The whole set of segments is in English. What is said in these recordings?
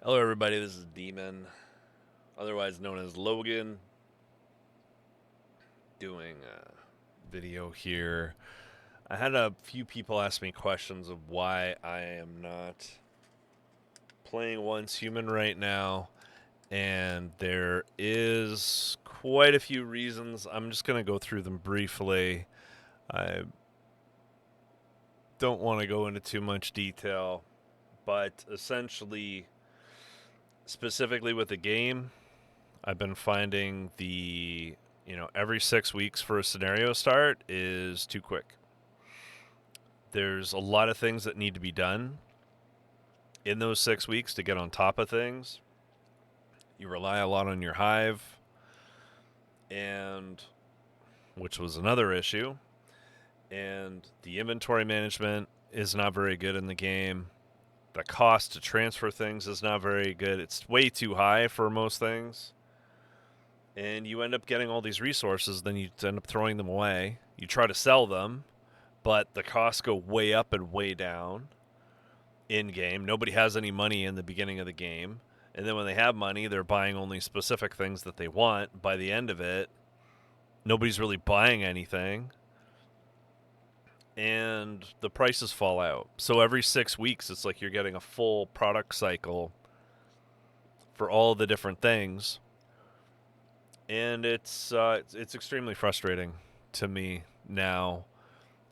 Hello, everybody. This is Demon, otherwise known as Logan, doing a video here. I had a few people ask me questions of why I am not playing Once Human right now, and there is quite a few reasons. I'm just going to go through them briefly. I don't want to go into too much detail, but essentially, specifically with the game, I've been finding every 6 weeks for a scenario start is too quick. There's a lot of things that need to be done in those 6 weeks to get on top of things. You rely a lot on your hive, and which was another issue. And the inventory management is not very good in the game. The cost to transfer things is not very good. It's way too high for most things. And you end up getting all these resources, then you end up throwing them away. You try to sell them, but the costs go way up and way down in game. Nobody has any money in the beginning of the game. And then when they have money, they're buying only specific things that they want. By the end of it, nobody's really buying anything. And the prices fall out. So every 6 weeks, it's like you're getting a full product cycle for all the different things. And it's extremely frustrating to me now.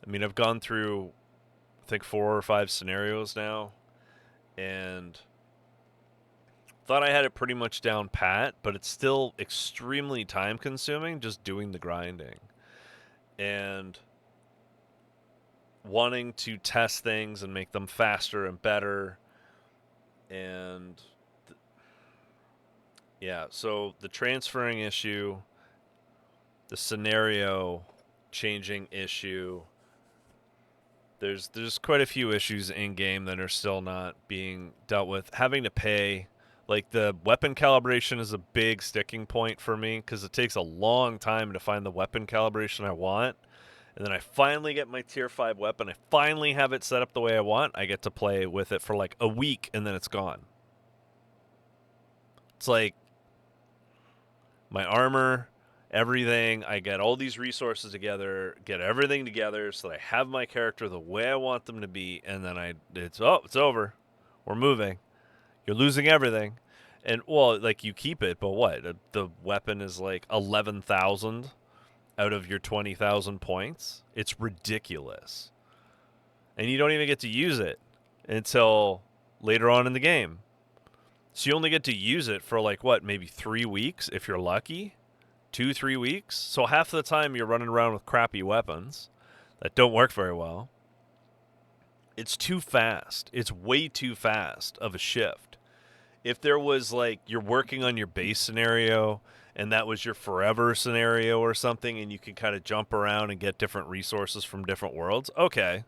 I mean, I've gone through, I think, 4 or 5 scenarios now, and thought I had it pretty much down pat, but it's still extremely time consuming just doing the grinding. And wanting to test things and make them faster and better. And yeah, so the transferring issue, the scenario changing issue, there's quite a few issues in game that are still not being dealt with. Having to pay, like the weapon calibration is a big sticking point for me because it takes a long time to find the weapon calibration I want. And then I finally get my tier 5 weapon. I finally have it set up the way I want. I get to play with it for like a week and then it's gone. It's like my armor, everything. I get all these resources together, get everything together so that I have my character the way I want them to be, and then it's over. We're moving. You're losing everything. And well, like you keep it, but what? The weapon is like 11,000 out of your 20,000 points. It's ridiculous. And you don't even get to use it until later on in the game. So you only get to use it for like what, maybe 3 weeks if you're lucky? 2-3 weeks. So half the time you're running around with crappy weapons that don't work very well. It's too fast. It's way too fast of a shift. If there was like you're working on your base scenario and that was your forever scenario or something and you can kind of jump around and get different resources from different worlds, okay.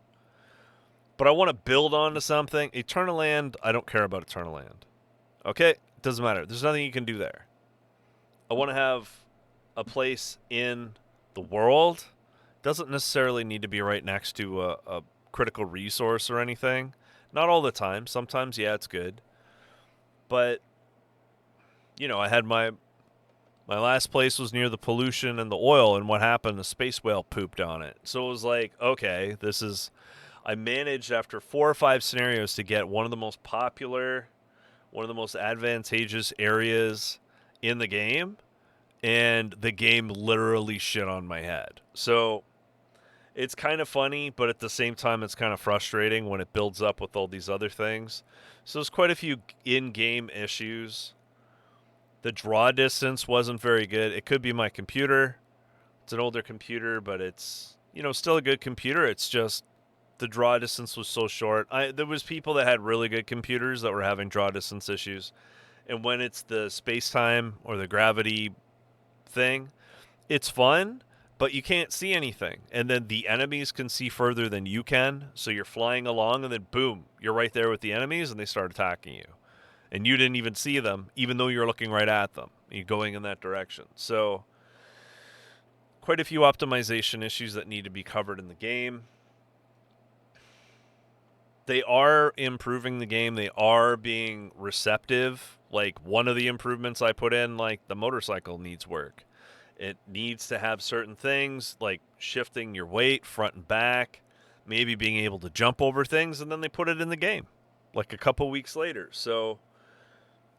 But I want to build onto something. Eternal Land, I don't care about Eternal Land. Okay? It doesn't matter. There's nothing you can do there. I want to have a place in the world. Doesn't necessarily need to be right next to a critical resource or anything. Not all the time. Sometimes, yeah, it's good. But, I had my last place was near the pollution and the oil, and what happened? A space whale pooped on it. So it was like, okay, I managed after 4 or 5 scenarios to get one of the most popular, one of the most advantageous areas in the game, and the game literally shit on my head. So it's kind of funny, but at the same time, it's kind of frustrating when it builds up with all these other things. So there's quite a few in-game issues. The draw distance wasn't very good. It could be my computer. It's an older computer, but it's, still a good computer. It's just the draw distance was so short. There was people that had really good computers that were having draw distance issues. And when it's the space-time or the gravity thing, it's fun, but you can't see anything. And then the enemies can see further than you can. So you're flying along and then boom, you're right there with the enemies and they start attacking you. And you didn't even see them, even though you're looking right at them. You're going in that direction. So quite a few optimization issues that need to be covered in the game. They are improving the game. They are being receptive. Like, one of the improvements I put in, like, the motorcycle needs work. It needs to have certain things, like shifting your weight front and back, maybe being able to jump over things, and then they put it in the game, like a couple weeks later. So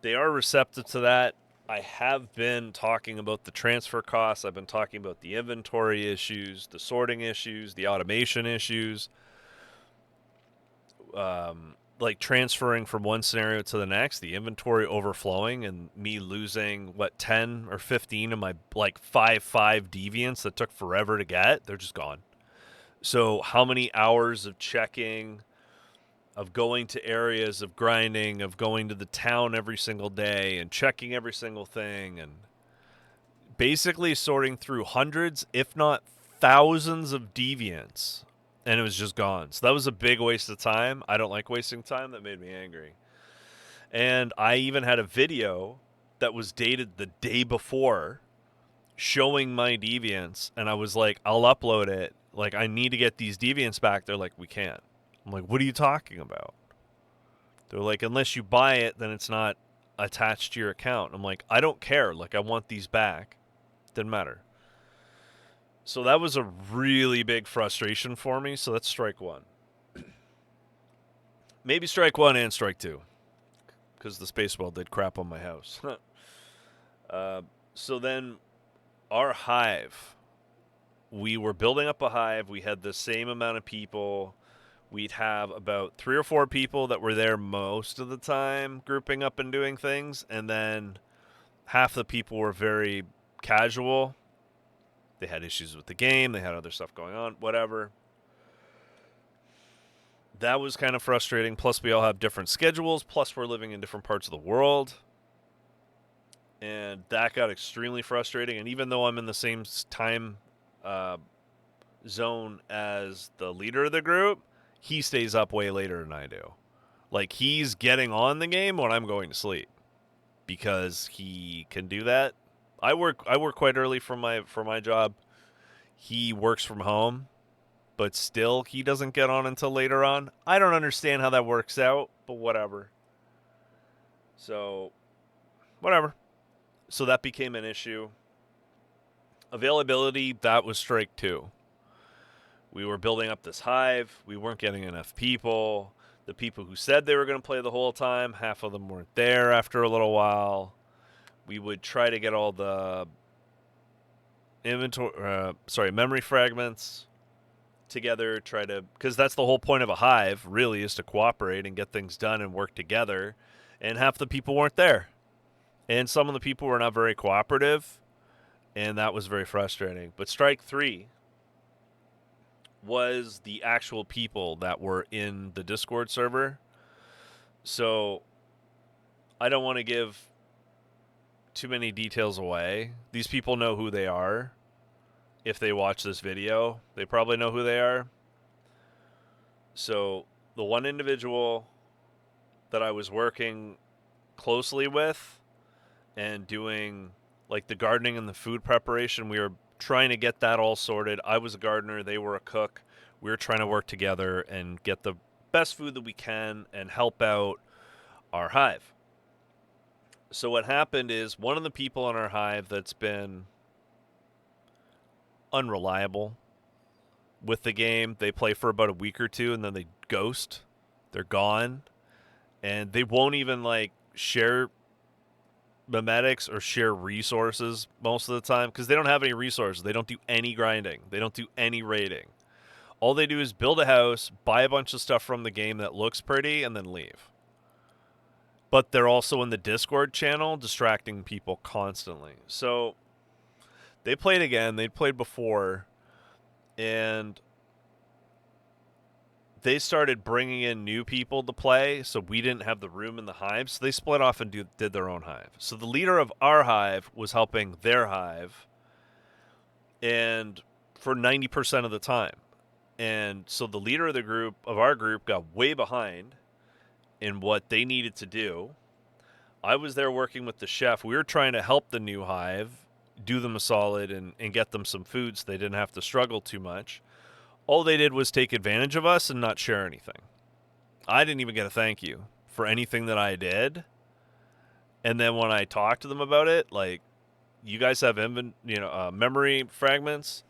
they are receptive to that. I have been talking about the transfer costs. I've been talking about the inventory issues, the sorting issues, the automation issues. Like transferring from one scenario to the next, the inventory overflowing and me losing 10 or 15 of my like 5 deviants that took forever to get, they're just gone. So how many hours of checking, of going to areas, of grinding, of going to the town every single day and checking every single thing, and basically sorting through hundreds, if not thousands of deviants, and it was just gone. So that was a big waste of time. I don't like wasting time. That made me angry. And I even had a video that was dated the day before showing my deviants, and I was like, I'll upload it. Like, I need to get these deviants back. They're like, we can't. I'm like, what are you talking about? They're like, unless you buy it, then it's not attached to your account. I'm like, I don't care. Like, I want these back. Didn't matter. So that was a really big frustration for me. So that's strike one. Maybe strike one and strike two, because the space whale did crap on my house. So then our hive, we were building up a hive. We had the same amount of people. We'd have about 3 or 4 people that were there most of the time, grouping up and doing things. And then half the people were very casual. They had issues with the game. They had other stuff going on, whatever. That was kind of frustrating. Plus, we all have different schedules. Plus, we're living in different parts of the world. And that got extremely frustrating. And even though I'm in the same time zone as the leader of the group, he stays up way later than I do. Like, he's getting on the game when I'm going to sleep, because he can do that. I work quite early for my job. He works from home, but still he doesn't get on until later on. I don't understand how that works out, but whatever. So, whatever. So that became an issue. Availability, that was strike two. We were building up this hive. We weren't getting enough people. The people who said they were going to play the whole time, half of them weren't there after a little while. We would try to get all the memory fragments together, because that's the whole point of a hive, really, is to cooperate and get things done and work together. And half the people weren't there. And some of the people were not very cooperative, and that was very frustrating. But strike three was the actual people that were in the Discord server. So I don't want to give too many details away. These people know who they are. If they watch this video, they probably know who they are. So the one individual that I was working closely with and doing like the gardening and the food preparation, we were trying to get that all sorted. I was a gardener, they were a cook. We were trying to work together and get the best food that we can and help out our hive. So what happened is, one of the people in our hive that's been unreliable with the game, they play for about a week or two and then they ghost. They're gone. And they won't even like share memetics or share resources most of the time, because they don't have any resources. They don't do any grinding. They don't do any raiding. All they do is build a house, buy a bunch of stuff from the game that looks pretty, and then leave. But they're also in the Discord channel distracting people constantly. So they played again. They'd played before, and they started bringing in new people to play, so we didn't have the room in the hive. So they split off and did their own hive. So the leader of our hive was helping their hive, and for 90% of the time. And so the leader of our group got way behind in what they needed to do. I was there working with the chef. We were trying to help the new hive, do them a solid, and get them some food so they didn't have to struggle too much. All they did was take advantage of us and not share anything. I didn't even get a thank you for anything that I did. And then when I talked to them about it, like, you guys have memory fragments,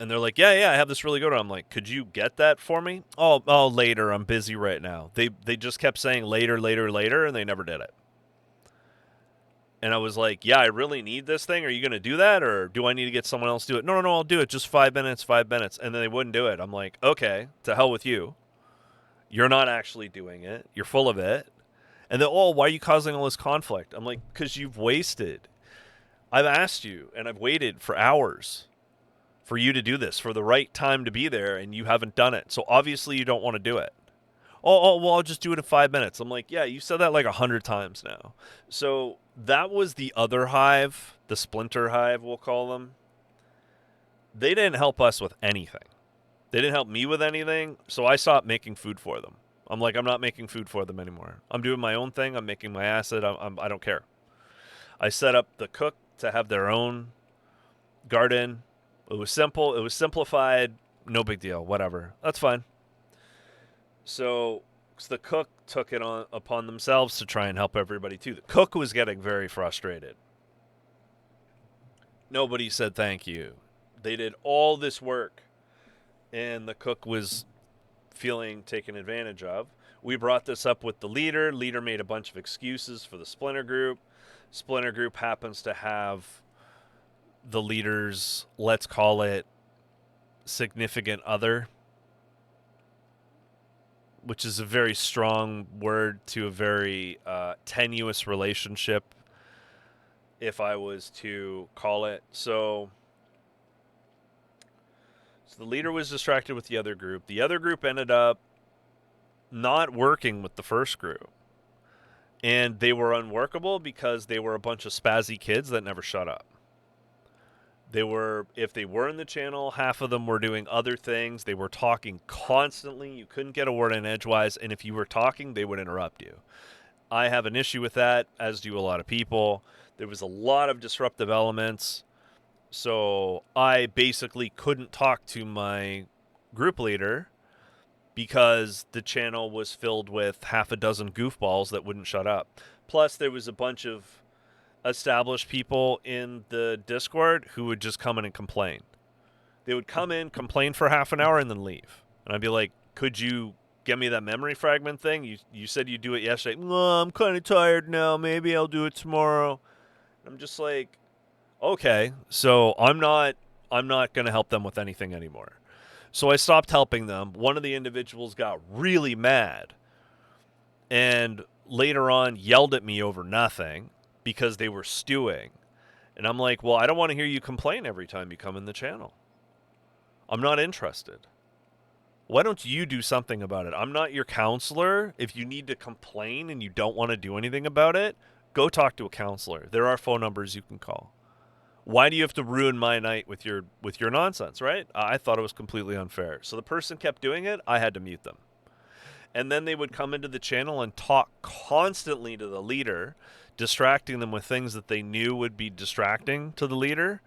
and they're like, yeah, I have this really good one. I'm like, could you get that for me? Oh, later. I'm busy right now. They just kept saying later, and they never did it. And I was like, yeah, I really need this thing. Are you going to do that, or do I need to get someone else to do it? No, I'll do it. Just 5 minutes. And then they wouldn't do it. I'm like, okay, to hell with you. You're not actually doing it. You're full of it. And then, why are you causing all this conflict? I'm like, because you've wasted. I've asked you, and I've waited for hours for you to do this, for the right time to be there, and you haven't done it. So obviously you don't want to do it. Well, I'll just do it in 5 minutes. I'm like, yeah, you said that like 100 times now. So that was the other hive, the splinter hive, we'll call them. They didn't help us with anything. They didn't help me with anything, so I stopped making food for them. I'm like, I'm not making food for them anymore. I'm doing my own thing. I'm making my acid. I don't care. I set up the cook to have their own garden. It was simple. It was simplified. No big deal. Whatever. That's fine. So the cook took it upon themselves to try and help everybody too. The cook was getting very frustrated. Nobody said thank you. They did all this work, and the cook was feeling taken advantage of. We brought this up with the leader. Leader made a bunch of excuses for the splinter group. Splinter group happens to have the leader's, let's call it, significant other, which is a very strong word to a very tenuous relationship, if I was to call it. So the leader was distracted with the other group. The other group ended up not working with the first group. And they were unworkable because they were a bunch of spazzy kids that never shut up. If they were in the channel, half of them were doing other things. They were talking constantly. You couldn't get a word in edgewise. And if you were talking, they would interrupt you. I have an issue with that, as do a lot of people. There was a lot of disruptive elements. So I basically couldn't talk to my group leader because the channel was filled with half a dozen goofballs that wouldn't shut up. Plus, there was a bunch of established people in the Discord who would just come in and complain. They would come in, complain for half an hour, and then leave. And I'd be like, could you get me that memory fragment thing? You said you'd do it yesterday. I'm kind of tired now. Maybe I'll do it tomorrow. I'm just like, okay, so I'm not going to help them with anything anymore. So I stopped helping them. One of the individuals got really mad and later on yelled at me over nothing because they were stewing. And I'm like, well, I don't want to hear you complain every time you come in the channel. I'm not interested. Why don't you do something about it? I'm not your counselor. If you need to complain and you don't want to do anything about it, go talk to a counselor. There are phone numbers you can call. Why do you have to ruin my night with your nonsense, right? I thought it was completely unfair. So the person kept doing it. I had to mute them. And then they would come into the channel and talk constantly to the leader, distracting them with things that they knew would be distracting to the leader.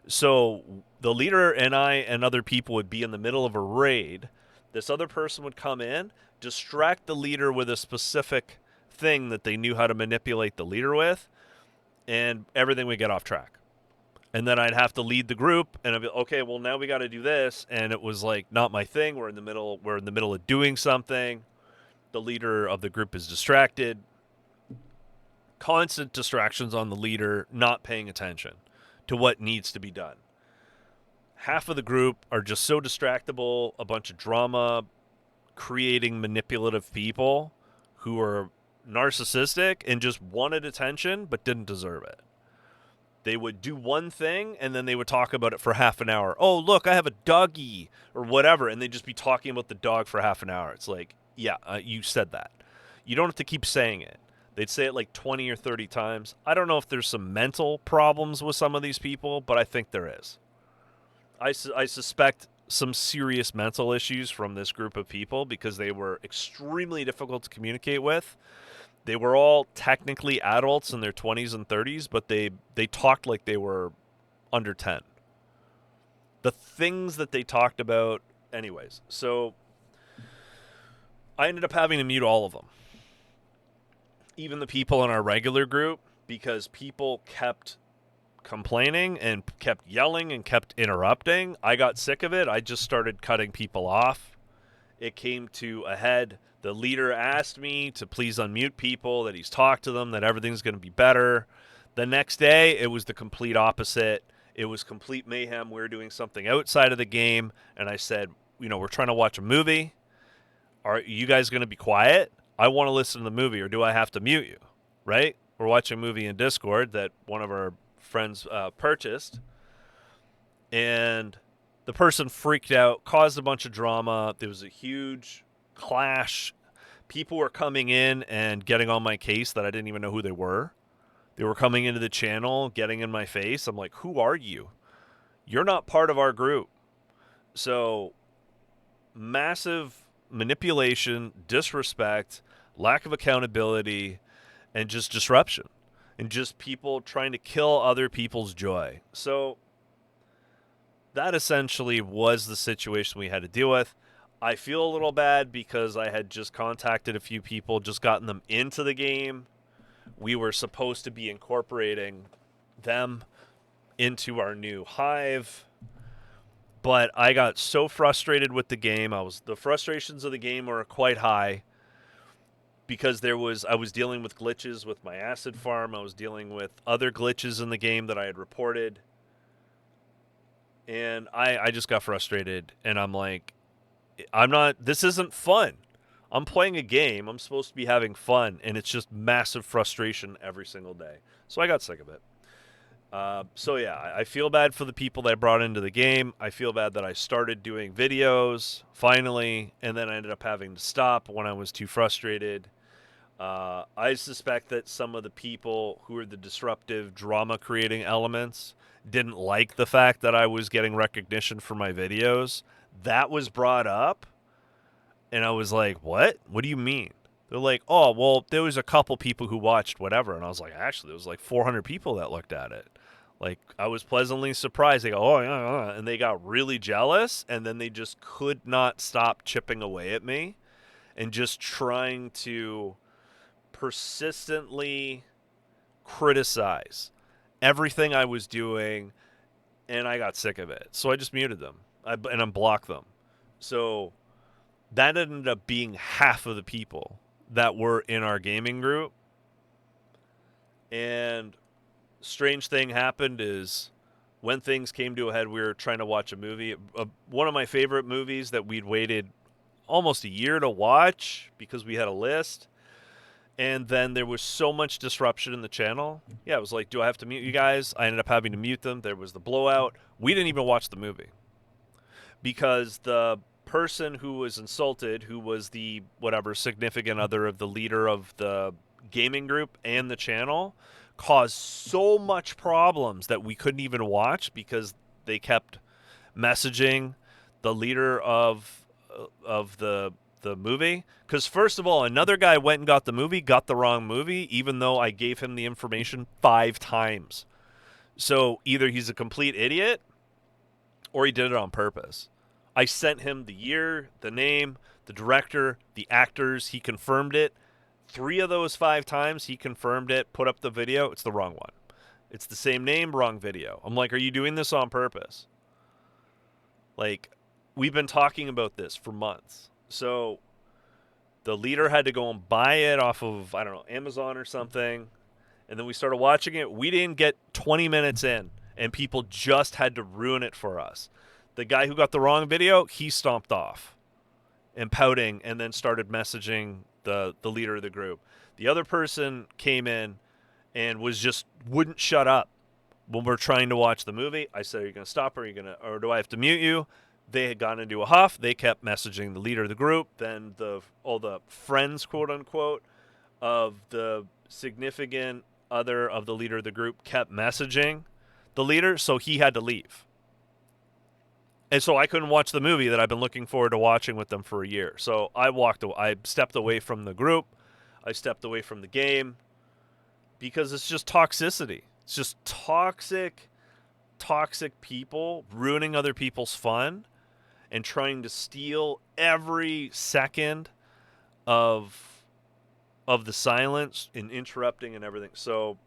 So the leader and I and other people would be in the middle of a raid. This other person would come in, distract the leader with a specific thing that they knew how to manipulate the leader with, and everything would get off track. And then I'd have to lead the group, and I'd be, okay, well, now we got to do this. And it was like, not my thing. We're in the middle of doing something. The leader of the group is distracted. Constant distractions on the leader, not paying attention to what needs to be done. Half of the group are just so distractible, a bunch of drama, creating manipulative people who are narcissistic and just wanted attention but didn't deserve it. They would do one thing, and then they would talk about it for half an hour. Oh, look, I have a doggy, or whatever, and they'd just be talking about the dog for half an hour. It's like, yeah, you said that. You don't have to keep saying it. They'd say it like 20 or 30 times. I don't know if there's some mental problems with some of these people, but I think there is. I suspect some serious mental issues from this group of people because they were extremely difficult to communicate with. They were all technically adults in their 20s and 30s, but they talked like they were under 10. The things that they talked about, anyways. So I ended up having to mute all of them, even the people in our regular group, because people kept complaining and kept yelling and kept interrupting. I got sick of it. I just started cutting people off. It came to a head. The leader asked me to please unmute people, that he's talked to them, that everything's going to be better. The next day, it was the complete opposite. It was complete mayhem. We were doing something outside of the game, and I said, we're trying to watch a movie. Are you guys going to be quiet? I want to listen to the movie, or do I have to mute you? Right? We're watching a movie in Discord that one of our friends purchased, and the person freaked out, caused a bunch of drama. There was a huge clash. People were coming in and getting on my case that I didn't even know who they were. They were coming into the channel, getting in my face. I'm like, who are you? You're not part of our group. So, massive manipulation, disrespect, lack of accountability, and just disruption. And just people trying to kill other people's joy. So, that essentially was the situation we had to deal with. I feel a little bad because I had just contacted a few people, just gotten them into the game. We were supposed to be incorporating them into our new hive. But I got so frustrated with the game. The frustrations of the game were quite high because I was dealing with glitches with my acid farm. I was dealing with other glitches in the game that I had reported. And I just got frustrated, and I'm like, this isn't fun. I'm playing a game. I'm supposed to be having fun, and it's just massive frustration every single day. So I got sick of it. So yeah, I feel bad for the people that I brought into the game. I feel bad that I started doing videos, finally, and then I ended up having to stop when I was too frustrated. I suspect that some of the people who are the disruptive, drama-creating elements didn't like the fact that I was getting recognition for my videos. That was brought up, and I was like, what? What do you mean? They're like, oh, well, there was a couple people who watched whatever. And I was like, actually, there was like 400 people that looked at it. Like, I was pleasantly surprised. They go, oh, yeah. And they got really jealous, and then they just could not stop chipping away at me and just trying to persistently criticize everything I was doing, and I got sick of it. So I just muted them and unblocked them. So that ended up being half of the people that were in our gaming group. And strange thing happened is when things came to a head, we were trying to watch a movie. One of my favorite movies that we'd waited almost a year to watch because we had a list. And then there was so much disruption in the channel. Yeah, it was like, do I have to mute you guys? I ended up having to mute them. There was the blowout. We didn't even watch the movie because the person who was insulted, who was the whatever significant other of the leader of the gaming group and the channel, caused so much problems that we couldn't even watch because they kept messaging the leader of the movie. Because first of all, another guy went and got the wrong movie, even though I gave him the information 5 times. So either he's a complete idiot or he did it on purpose. I sent him the year, the name, the director, the actors. He confirmed it. 3 of those 5 times he confirmed it, put up the video. It's the wrong one. It's the same name, wrong video. I'm like, are you doing this on purpose? Like, we've been talking about this for months. So the leader had to go and buy it off of, I don't know, Amazon or something. And then we started watching it. We didn't get 20 minutes in, and people just had to ruin it for us. The guy who got the wrong video, he stomped off and pouting and then started messaging the leader of the group. The other person came in and wouldn't shut up when we're trying to watch the movie. I said, are you going to stop or do I have to mute you? They had gone into a huff. They kept messaging the leader of the group. Then all the friends, quote unquote, of the significant other of the leader of the group kept messaging the leader, so he had to leave. And so I couldn't watch the movie that I've been looking forward to watching with them for a year. So I stepped away from the group. I stepped away from the game because it's just toxicity. It's just toxic people ruining other people's fun and trying to steal every second of the silence and interrupting and everything. So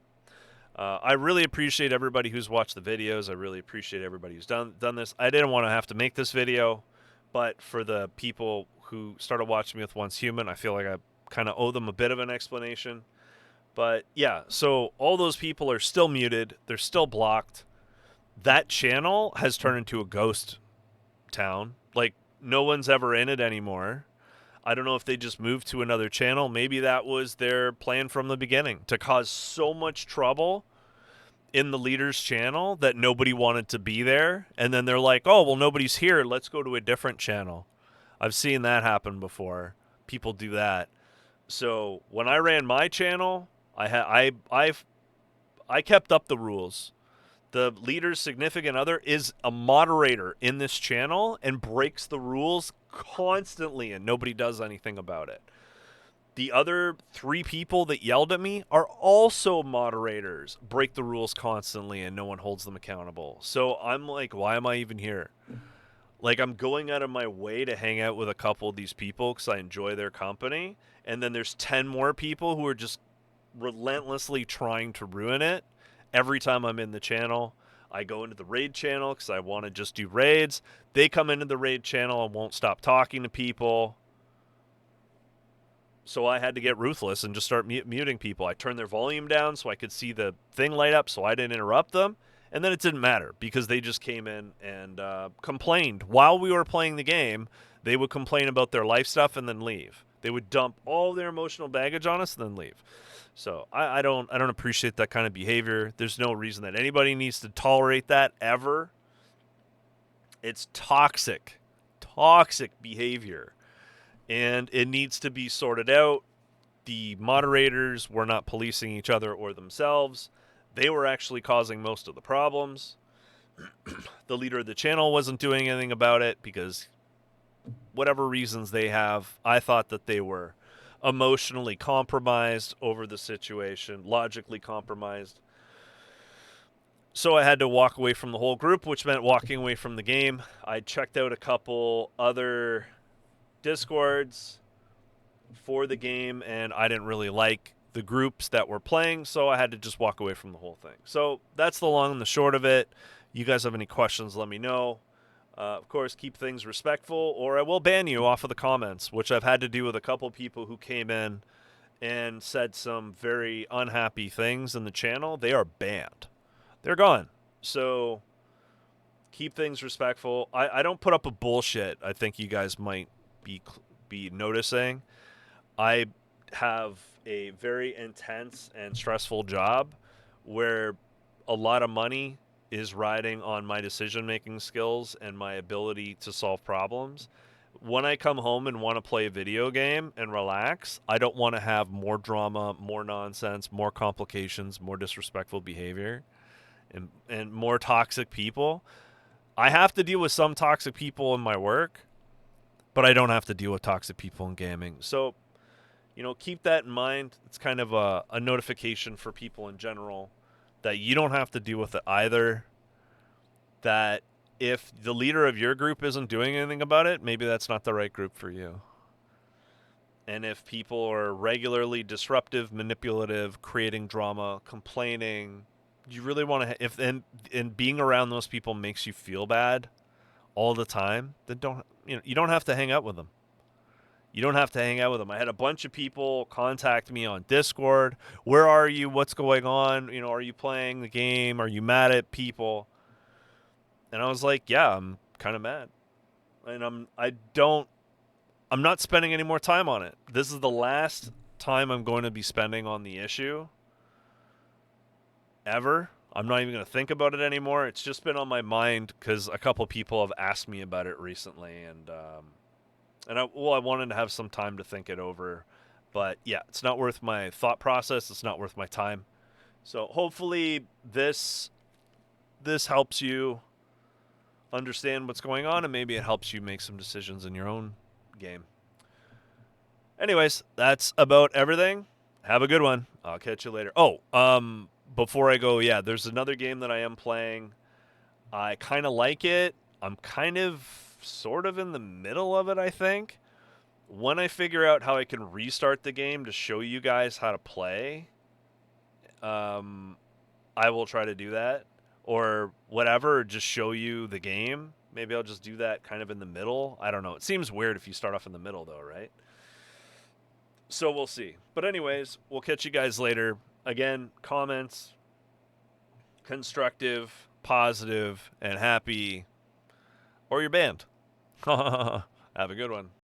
I really appreciate everybody who's watched the videos. I really appreciate everybody who's done this. I didn't want to have to make this video, but for the people who started watching me with Once Human, I feel like I kind of owe them a bit of an explanation. But yeah, so all those people are still muted. They're still blocked. That channel has turned into a ghost town. Like, no one's ever in it anymore. I don't know if they just moved to another channel. Maybe that was their plan from the beginning, to cause so much trouble in the leader's channel that nobody wanted to be there. And then they're like, oh, well, nobody's here. Let's go to a different channel. I've seen that happen before. People do that. So when I ran my channel, I kept up the rules. The leader's significant other is a moderator in this channel and breaks the rules constantly, and nobody does anything about it. The other 3 people that yelled at me are also moderators, break the rules constantly, and no one holds them accountable. So I'm like, why am I even here? Like, I'm going out of my way to hang out with a couple of these people because I enjoy their company. And then there's 10 more people who are just relentlessly trying to ruin it. Every time I'm in the channel, I go into the raid channel because I want to just do raids. They come into the raid channel and won't stop talking to people. So I had to get ruthless and just start muting people. I turned their volume down so I could see the thing light up so I didn't interrupt them. And then it didn't matter because they just came in and complained. While we were playing the game, they would complain about their life stuff and then leave. They would dump all their emotional baggage on us and then leave. So I don't appreciate that kind of behavior. There's no reason that anybody needs to tolerate that ever. It's toxic behavior. And it needs to be sorted out. The moderators were not policing each other or themselves. They were actually causing most of the problems. The leader of the channel wasn't doing anything about it because whatever reasons they have, I thought that they were emotionally compromised over the situation, logically compromised. So I had to walk away from the whole group, which meant walking away from the game. I checked out a couple other Discords for the game, and I didn't really like the groups that were playing, so I had to just walk away from the whole thing. So that's the long and the short of it. You guys have any questions, let me know. Of course, keep things respectful, or I will ban you off of the comments, which I've had to do with a couple people who came in and said some very unhappy things in the channel. They are banned. They're gone. So keep things respectful. I don't put up a bullshit. I think you guys might be noticing. I have a very intense and stressful job where a lot of money is riding on my decision-making skills and my ability to solve problems. When I come home and want to play a video game and relax, I don't want to have more drama, more nonsense, more complications, more disrespectful behavior, and more toxic people. I have to deal with some toxic people in my work, but I don't have to deal with toxic people in gaming. So, keep that in mind. It's kind of a notification for people in general that you don't have to deal with it either. That if the leader of your group isn't doing anything about it, maybe that's not the right group for you. And if people are regularly disruptive, manipulative, creating drama, complaining, you really want to, and being around those people makes you feel bad all the time, then you don't have to hang out with them. You don't have to hang out with them. I had a bunch of people contact me on Discord. Where are you? What's going on? Are you playing the game? Are you mad at people? And I was like, yeah, I'm kind of mad. And I'm not spending any more time on it. This is the last time I'm going to be spending on the issue ever. I'm not even going to think about it anymore. It's just been on my mind because a couple people have asked me about it recently, and I wanted to have some time to think it over. But yeah, it's not worth my thought process. It's not worth my time. So hopefully this helps you understand what's going on, and maybe it helps you make some decisions in your own game. Anyways, that's about everything. Have a good one. I'll catch you later. Before I go, yeah, there's another game that I am playing. I kind of like it. I'm kind of sort of in the middle of it, I think. when I figure out how I can restart the game to show you guys how to play, I will try to do that, or whatever, or just show you the game. Maybe I'll just do that kind of in the middle. I don't know. It seems weird if you start off in the middle, though, right? So we'll see. But anyways, we'll catch you guys later. Again, comments, constructive, positive, and happy, or you're banned. Have a good one.